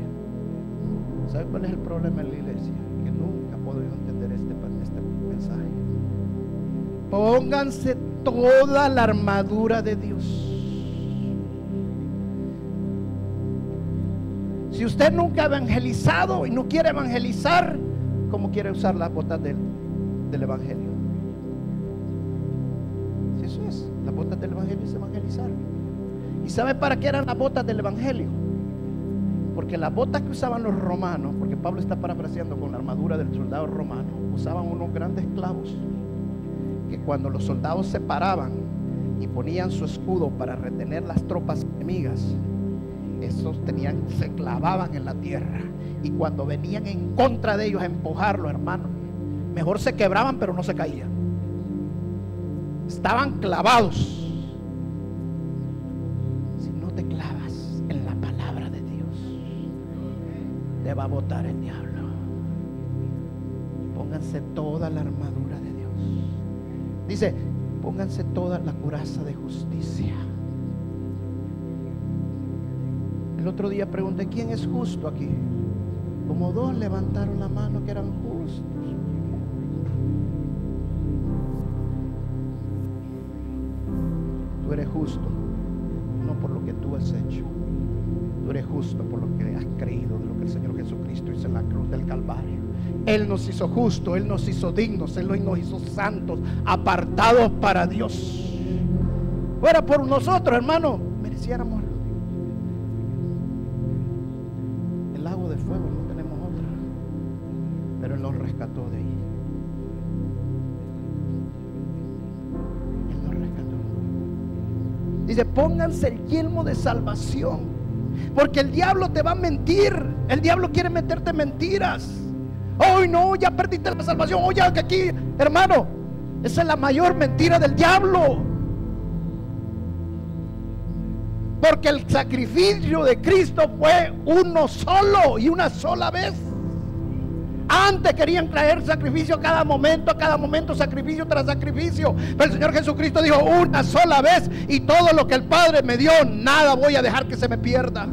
¿Sabe cuál es el problema en la iglesia? Que nunca he podido entender este mensaje. Pónganse toda la armadura de Dios. Si usted nunca ha evangelizado y no quiere evangelizar, ¿cómo quiere usar las botas del evangelio? Si eso es, las botas del evangelio es evangelizar. ¿Y sabe para qué eran las botas del evangelio? Porque las botas que usaban los romanos, porque Pablo está parafraseando con la armadura del soldado romano, usaban unos grandes clavos, que cuando los soldados se paraban y ponían su escudo para retener las tropas enemigas, esos se clavaban en la tierra, y cuando venían en contra de ellos a empujarlo, hermano, mejor se quebraban pero no se caían. Estaban clavados. Si no te clavas en la va a botar el diablo. Pónganse toda la armadura de Dios. Dice, pónganse toda la coraza de justicia. El otro día pregunté, ¿quién es justo aquí? Como dos levantaron la mano que eran justos. Tú eres justo, no por lo que tú has hecho. Tú eres justo por lo que has creído de lo que el Señor Jesucristo hizo en la cruz del Calvario. Él nos hizo justos, Él nos hizo dignos, Él nos hizo santos, apartados para Dios. Fuera por nosotros, hermano, mereciéramos el lago de fuego, no tenemos otra. Pero Él nos rescató de ahí. Él nos rescató. Dice, pónganse el yelmo de salvación, porque el diablo te va a mentir. El diablo quiere meterte mentiras. Hoy no, ya perdiste la salvación. Oye, que aquí, hermano, esa es la mayor mentira del diablo. Porque el sacrificio de Cristo fue uno solo y una sola vez. Antes querían traer sacrificio a cada momento, sacrificio tras sacrificio. Pero el Señor Jesucristo dijo, una sola vez, y todo lo que el Padre me dio, nada voy a dejar que se me pierda.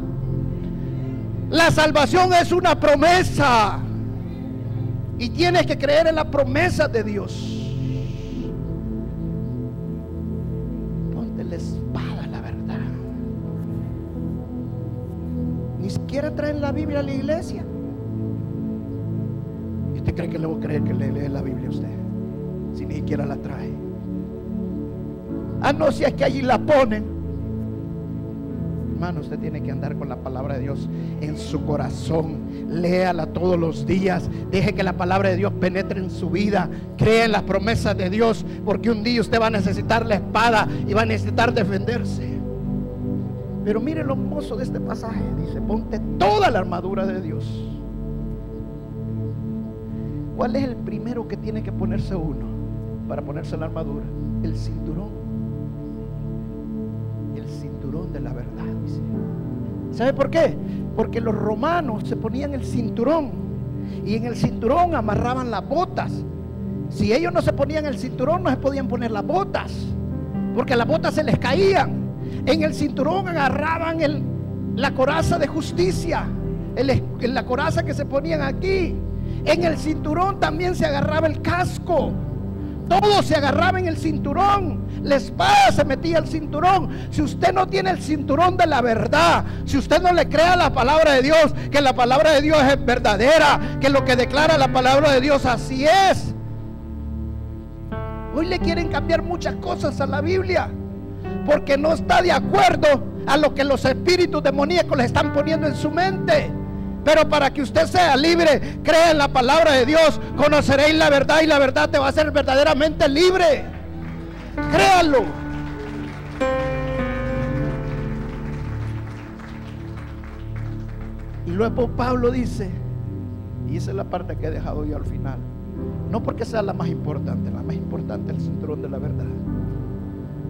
La salvación es una promesa, y tienes que creer en la promesa de Dios. Ponte la espada a la verdad. Ni siquiera traen la Biblia a la iglesia. ¿Y usted cree que le voy a creer que le lee la Biblia a usted si ni siquiera la trae? No, si es que allí la ponen. Hermano, usted tiene que andar con la palabra de Dios en su corazón. Léala todos los días. Deje que la palabra de Dios penetre en su vida. Crea en las promesas de Dios, porque un día usted va a necesitar la espada y va a necesitar defenderse. Pero mire lo hermoso de este pasaje. Dice, ponte toda la armadura de Dios. ¿Cuál es el primero que tiene que ponerse uno para ponerse la armadura? El cinturón. El cinturón de la verdad, dice. ¿Sabe por qué? Porque los romanos se ponían el cinturón, y en el cinturón amarraban las botas. Si ellos no se ponían el cinturón, no se podían poner las botas, porque las botas se les caían. En el cinturón agarraban la coraza de justicia, la coraza que se ponían aquí. En el cinturón también se agarraba el casco. Todo se agarraba en el cinturón. La espada se metía al cinturón. Si usted no tiene el cinturón de la verdad, si usted no le cree a la palabra de Dios, que la palabra de Dios es verdadera, que lo que declara la palabra de Dios así es. Hoy le quieren cambiar muchas cosas a la Biblia, porque no está de acuerdo a lo que los espíritus demoníacos le están poniendo en su mente. Pero para que usted sea libre, crea en la palabra de Dios. Conoceréis la verdad, y la verdad te va a hacer verdaderamente libre. Créalo. Y luego Pablo dice, y esa es la parte que he dejado yo al final, no porque sea la más importante es el cinturón de la verdad,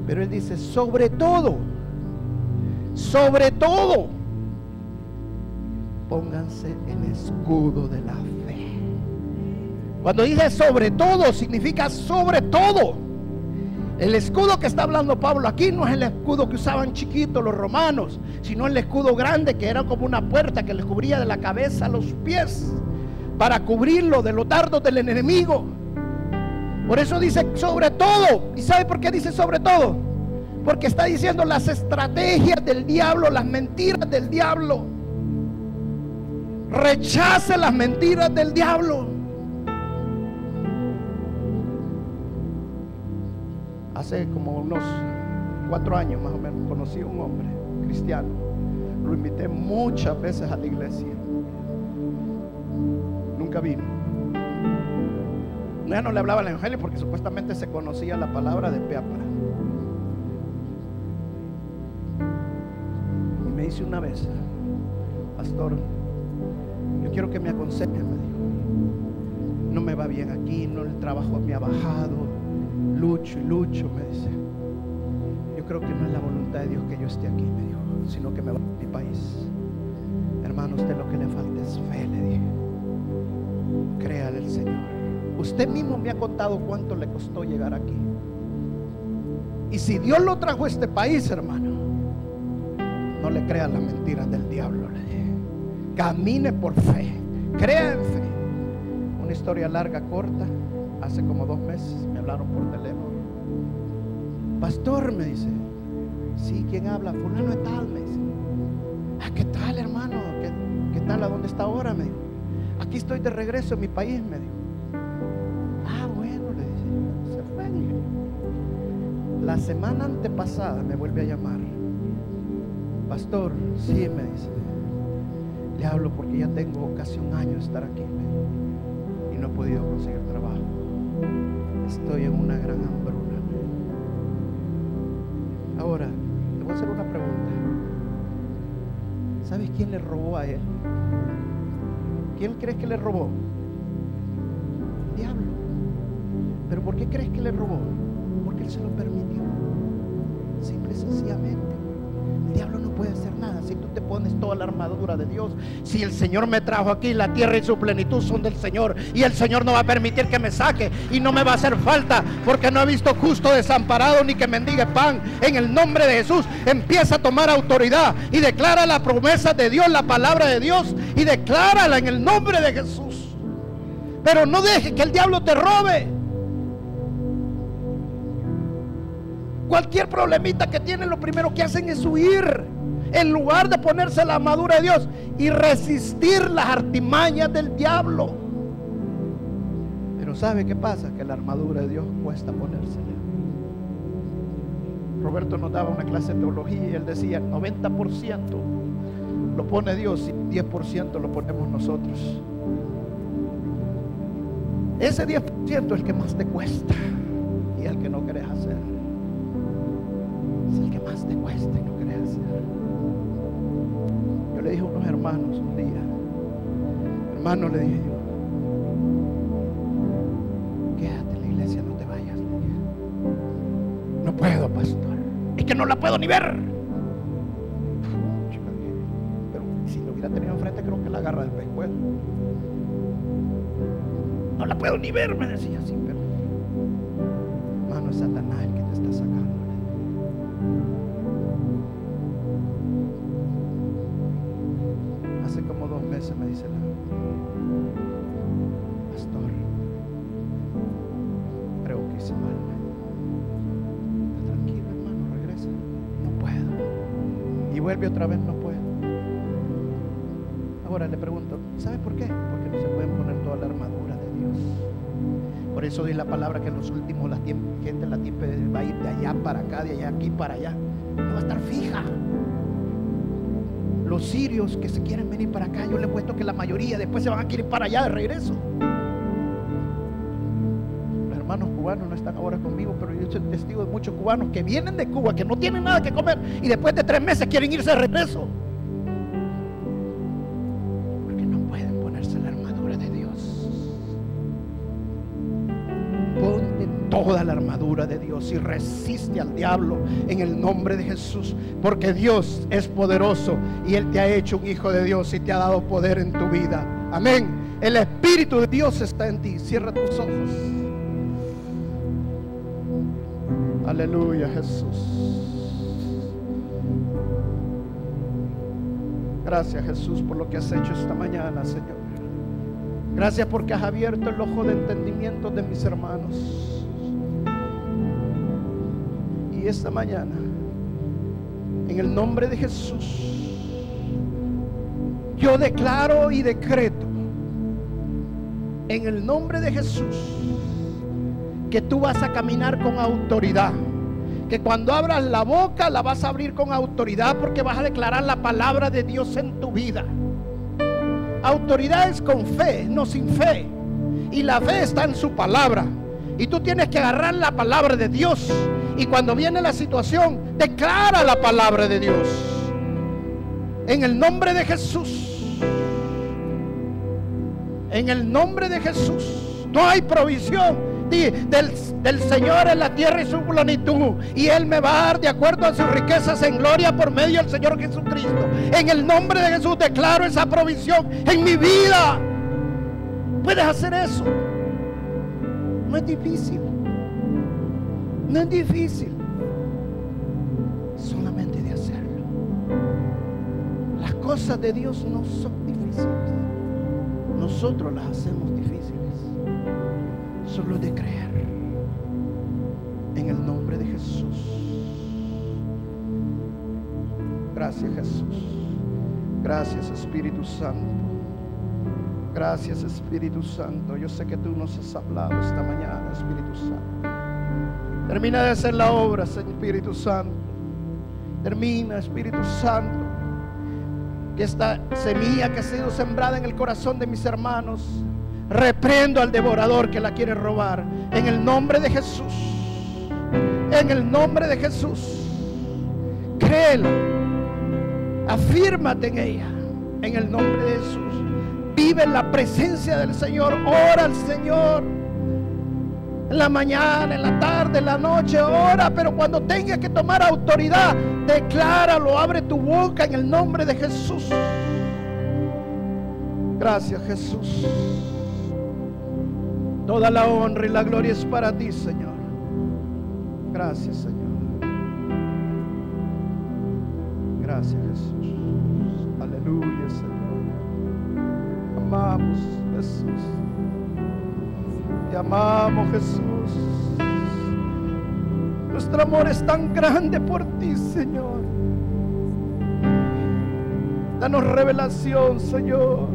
pero él dice, sobre todo, pónganse el escudo de la fe. Cuando dice sobre todo, significa sobre todo. El escudo que está hablando Pablo aquí no es el escudo que usaban chiquitos los romanos, sino el escudo grande, que era como una puerta que les cubría de la cabeza a los pies, para cubrirlo de los dardos del enemigo. Por eso dice sobre todo. ¿Y sabe por qué dice sobre todo? Porque está diciendo las estrategias del diablo, las mentiras del diablo. Rechace las mentiras del diablo. Hace como unos 4 años más o menos conocí a un hombre cristiano. Lo invité muchas veces a la iglesia. Nunca vino. Ya no le hablaba el evangelio porque supuestamente se conocía la palabra de pe a pa. Y me dice una vez, pastor, yo quiero que me aconseje, me dijo. No me va bien aquí, no, el trabajo me ha bajado, lucho, me dice. Yo creo que no es la voluntad de Dios que yo esté aquí, me dijo, sino que me vaya a mi país. Hermano, usted lo que le falta es fe, le dije. Créale al Señor. Usted mismo me ha contado cuánto le costó llegar aquí. Y si Dios lo trajo a este país, hermano, no le crea las mentiras del diablo, le dije. Camine por fe, crea en fe. Una historia larga, corta. Hace como 2 meses me hablaron por teléfono. Pastor, me dice. Sí, ¿quién habla? Fulano de tal, me dice. Ah, ¿qué tal, hermano? ¿Qué tal? ¿A dónde está ahora? Me dijo. Aquí estoy de regreso en mi país, me dijo. Ah, bueno, le dije. Se fue, dije. La semana antepasada me vuelve a llamar. Pastor, sí, me dice. Le hablo porque ya tengo casi 1 año de estar aquí, me dijo, y no he podido conseguir trabajo. Estoy en una gran hambruna. Ahora, te voy a hacer una pregunta. ¿Sabes quién le robó a él? ¿Quién crees que le robó? El diablo. ¿Pero por qué crees que le robó? Porque él se lo permitió. Simple y sencillamente. El diablo no puede hacer nada si tú te pones toda la armadura de Dios. Si el Señor me trajo aquí, la tierra y su plenitud son del Señor, y el Señor no va a permitir que me saque, y no me va a hacer falta, porque no he visto justo desamparado ni que mendigue pan. En el nombre de Jesús, empieza a tomar autoridad y declara la promesa de Dios, la palabra de Dios, y declárala en el nombre de Jesús. Pero no deje que el diablo te robe. Cualquier problemita que tienen, lo primero que hacen es huir, en lugar de ponerse la armadura de Dios y resistir las artimañas del diablo. Pero ¿sabe qué pasa? Que la armadura de Dios cuesta ponérsela. Roberto nos daba una clase de teología y él decía: 90% lo pone Dios y 10% lo ponemos nosotros. Ese 10% es el que más te cuesta y el que no querés hacer. Es el que más te cuesta y no querés hacer. Yo le dije a unos hermanos un día, hermano, le dije yo, quédate en la iglesia, no te vayas, le dije. No puedo, pastor, es que no la puedo ni ver. Pero si lo hubiera tenido enfrente, creo que la agarra del pescuezo. No la puedo ni ver, me decía así. Pero hermano, es Satanás el que te está sacando. Hace como 2 meses me dice pastor, creo que hice mal. Está tranquilo, hermano, regresa. No puedo. Y vuelve otra vez, no puedo. Ahora le pregunto, ¿sabe por qué? Porque no se pueden poner toda la armadura de Dios. Por eso dice la palabra que en los últimos la gente la tiempo va a ir de allá para acá, de allá aquí para allá. No va a estar fija. Los sirios que se quieren venir para acá, yo le he puesto que la mayoría después se van a querer para allá de regreso. Los hermanos cubanos no están ahora conmigo, pero yo soy testigo de muchos cubanos que vienen de Cuba, que no tienen nada que comer y después de 3 meses quieren irse de regreso. Porque no pueden ponerse la armadura de Dios. Ponte toda la armadura de Dios y resiste al diablo en el nombre de Jesús, porque Dios es poderoso y Él te ha hecho un hijo de Dios y te ha dado poder en tu vida. Amén. El Espíritu de Dios está en ti. Cierra tus ojos. Aleluya, Jesús. Gracias, Jesús, por lo que has hecho esta mañana, Señor. Gracias porque has abierto el ojo de entendimiento de mis hermanos. Y esta mañana, en el nombre de Jesús, yo declaro y decreto, en el nombre de Jesús, que tú vas a caminar con autoridad. Que cuando abras la boca, la vas a abrir con autoridad, porque vas a declarar la palabra de Dios en tu vida. Autoridad es con fe, no sin fe. Y la fe está en su palabra. Y tú tienes que agarrar la palabra de Dios. Y cuando viene la situación, declara la palabra de Dios. En el nombre de Jesús. En el nombre de Jesús. No hay provisión. ti, del Señor es la tierra y su plenitud, y Él me va a dar de acuerdo a sus riquezas en gloria por medio del Señor Jesucristo. En el nombre de Jesús declaro esa provisión en mi vida. Puedes hacer eso. No es difícil. No es difícil. Solamente de hacerlo. Las cosas de Dios no son difíciles. Nosotros las hacemos difíciles. Solo de creer en el nombre de Jesús. Gracias, Jesús. Gracias, Espíritu Santo. Gracias, Espíritu Santo. Yo sé que tú nos has hablado esta mañana, Espíritu Santo. Termina de hacer la obra, Señor Espíritu Santo. Termina, Espíritu Santo, que esta semilla que ha sido sembrada en el corazón de mis hermanos, reprendo al devorador que la quiere robar. En el nombre de Jesús. En el nombre de Jesús. Créela. Afírmate en ella. En el nombre de Jesús. Vive en la presencia del Señor. Ora al Señor. En la mañana, en la tarde, en la noche, ora. Pero cuando tengas que tomar autoridad, decláralo. Abre tu boca en el nombre de Jesús. Gracias, Jesús. Toda la honra y la gloria es para ti, Señor. Gracias, Señor. Gracias, Jesús. Aleluya, Señor. Amamos, Jesús. Te amamos, Jesús. Nuestro amor es tan grande por ti, Señor. Danos revelación, Señor.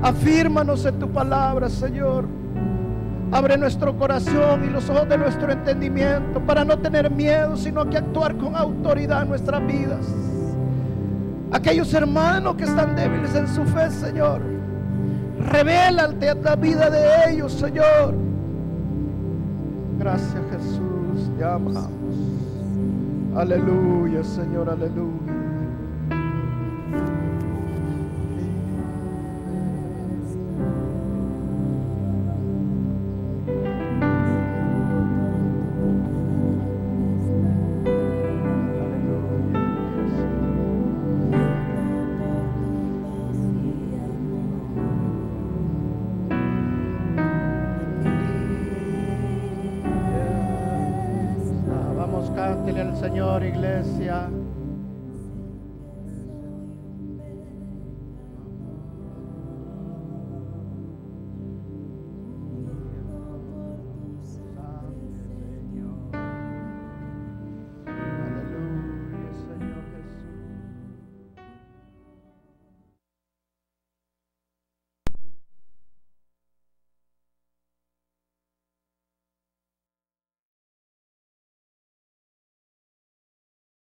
Afírmanos en tu palabra, Señor. Abre nuestro corazón y los ojos de nuestro entendimiento para no tener miedo, sino que actuar con autoridad en nuestras vidas. Aquellos hermanos que están débiles en su fe, Señor, revélate a la vida de ellos, Señor. Gracias, Jesús, te amamos. Aleluya, Señor, aleluya. Cántele al Señor, iglesia.